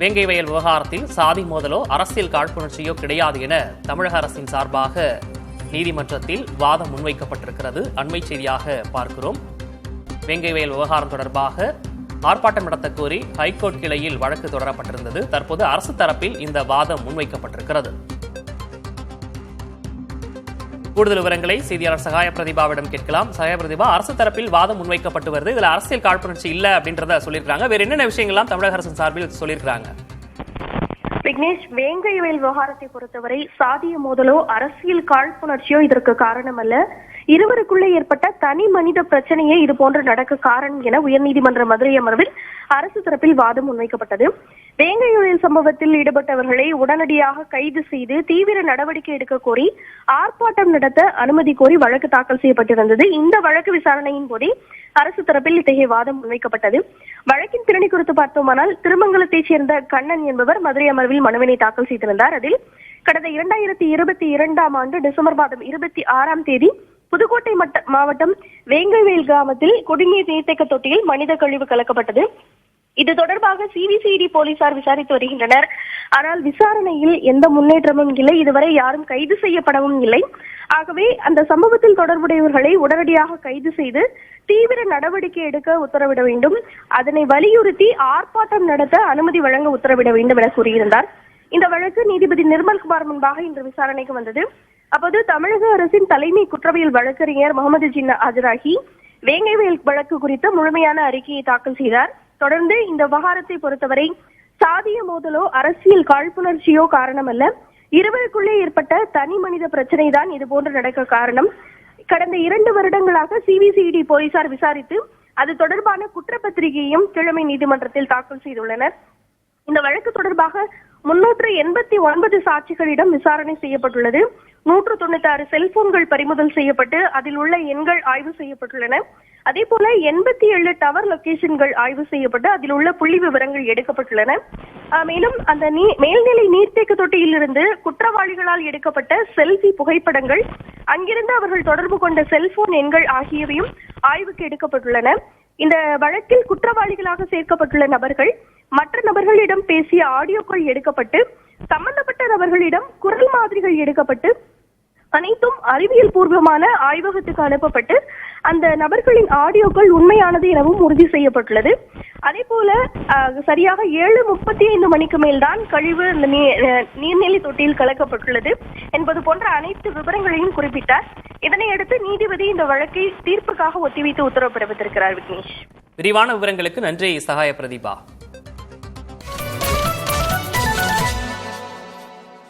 வேங்கை வயல் விவகாரத்தில் சாதி மோதலோ அரசியல் காழ்ப்புணர்ச்சியோ கிடையாது என தமிழக அரசின் சார்பாக நீதிமன்றத்தில் வாதம் முன்வைக்கப்பட்டிருக்கிறது. அண்மை செய்தியாக பார்க்கிறோம். வேங்கை வயல் விவகாரம் தொடர்பாக ஆர்ப்பாட்டம் நடத்த கோரி ஹைகோர்ட் கிளையில் வழக்கு தொடரப்பட்டிருந்தது. தற்போது அரசு தரப்பில் இந்த வாதம் முன்வைக்கப்பட்டிருக்கிறது. கூடுதல் விவரங்களை செய்தியாளர் சகாய பிரதிபாவிடம் கேட்கலாம். சகாய பிரதிபா, அரசு தரப்பில் வாதம் முன்வைக்கப்பட்டு வருது. இதுல அரசியல் காழ்ப்புணர்ச்சி இல்ல அப்படின்றத சொல்லியிருக்காங்க. வேற என்னென்ன விஷயங்கள்லாம் தமிழக அரசின் சார்பில் சொல்லியிருக்காங்க? விக்னேஷ், வேங்கை வயல் விவகாரத்தை பொறுத்தவரை சாதிய மோதலோ அரசியல் காழ்ப்புணர்ச்சியோ இதற்கு காரணம் அல்ல. இருவருக்குள்ளே ஏற்பட்ட தனி மனித பிரச்சனையே இது போன்று நடக்க காரணம் என உயர்நீதிமன்ற மதுரை அமர்வில் அரசு தரப்பில் வாதம் முன்வைக்கப்பட்டது. வேங்கை வயல் சம்பவத்தில் ஈடுபட்டவர்களை உடனடியாக கைது செய்து தீவிர நடவடிக்கை எடுக்க கோரி ஆர்ப்பாட்டம் நடத்த அனுமதி கோரி வழக்கு தாக்கல் செய்யப்பட்டிருந்தது. இந்த வழக்கு விசாரணையின் போதே அரசு தரப்பில் இத்தகைய வாதம் முன்வைக்கப்பட்டது. வழக்கின் பின்னணி குறித்து பார்த்தோமானால், திருமங்கலத்தைச் சேர்ந்த கண்ணன் என்பவர் மதுரை அமர்வில் மனுவினை தாக்கல் செய்திருந்தார். அதில் கடந்த 2022ஆம் ஆண்டு டிசம்பர் மாதம் 26ஆம் தேதி புதுக்கோட்டை மாவட்டம் வேங்கைவயல் கிராமத்தில் குடிநீர் நீர்த்தேக்க தொட்டியில் மனித கழிவு கலக்கப்பட்டது. இது தொடர்பாக சிபிசிஐடி போலீசார் விசாரித்து வருகின்றனர். ஆனால் விசாரணையில் எந்த முன்னேற்றமும் இல்லை. இதுவரை யாரும் கைது செய்யப்படவும் இல்லை. ஆகவே அந்த சம்பவத்தில் தொடர்புடையவர்களை உடனடியாக கைது செய்து தீவிர நடவடிக்கை எடுக்க உத்தரவிட வேண்டும். அதனை வலியுறுத்தி ஆர்ப்பாட்டம் நடத்த அனுமதி வழங்க உத்தரவிட வேண்டும் என கூறியிருந்தார். இந்த வழக்கு நீதிபதி நிர்மல்குமார் முன்பாக இன்று விசாரணைக்கு வந்தது. அப்போது தமிழக அரசின் தலைமை குற்றவியல் வழக்கறிஞர் முகமது ஜின்னா ஆஜராகி வேங்கை வயல் வழக்கு குறித்த முழுமையான அறிக்கையை தாக்கல் செய்தார். தொடர்ந்து இந்த விவகாரத்தை பொறுத்தவரை சாதிய மோதலோ அரசியல் காழ்ப்புணர்ச்சியோ காரணம் அல்ல. இருவருக்குள்ளே ஏற்பட்ட தனி மனித பிரச்சனை தான் இதுபோன்று நடக்க காரணம். கடந்த 2 வருடங்களாக சிபிசிஐடி போலீசார் விசாரித்து அது தொடர்பான குற்றப்பத்திரிகையையும் கீழமை நீதிமன்றத்தில் தாக்கல் செய்துள்ளனர். இந்த வழக்கு தொடர்பாக 389 சாட்சிகளிடம் விசாரணை செய்யப்பட்டுள்ளது. 196 செல்போன்கள் பறிமுதல் செய்யப்பட்டு அதில் உள்ள எண்கள் ஆய்வு செய்யப்பட்டுள்ளன. அதே போல 87 டவர் லொகேஷன்கள் ஆய்வு செய்யப்பட்டு அதில் உள்ள புள்ளி விவரங்கள் எடுக்கப்பட்டுள்ளன. மேலும் அந்த மேல்நிலை நீர்த்தேக்க தொட்டியிலிருந்து குற்றவாளிகளால் எடுக்கப்பட்ட செல்ஃபி புகைப்படங்கள், அங்கிருந்து அவர்கள் தொடர்பு கொண்ட செல்போன் எண்கள் ஆகியவையும் ஆய்வுக்கு எடுக்கப்பட்டுள்ளன. இந்த வழக்கில் குற்றவாளிகளாக சேர்க்கப்பட்டுள்ள நபர்கள் மற்ற நபர்களிடம் பேசிய ஆடியோக்கள் எடுக்கப்பட்டு சம்பந்தப்பட்ட நபர்களிடம் குரல் மாதிரிகள் எடுக்கப்பட்டு அனைத்தும் அறிவியல் பூர்வமான ஆய்வகத்துக்கு அனுப்பப்பட்டு அந்த நபர்களின் ஆடியோக்கள் உண்மையானது எனவும் உறுதி செய்யப்பட்டுள்ளது. அதே போல சரியாக 7:35 மணிக்கு மேல்தான் கழிவு இந்த நீர்நிலை தொட்டியில் கலக்கப்பட்டுள்ளது என்பது போன்ற அனைத்து விவரங்களையும் குறிப்பிட்டார். இதனையடுத்து நீதிபதி இந்த வழக்கை தீர்ப்புக்காக ஒத்திவைத்து உத்தரவு பிறப்பித்திருக்கிறார். விக்னேஷ், விரிவான விவரங்களுக்கு நன்றி சகாய பிரதீபா.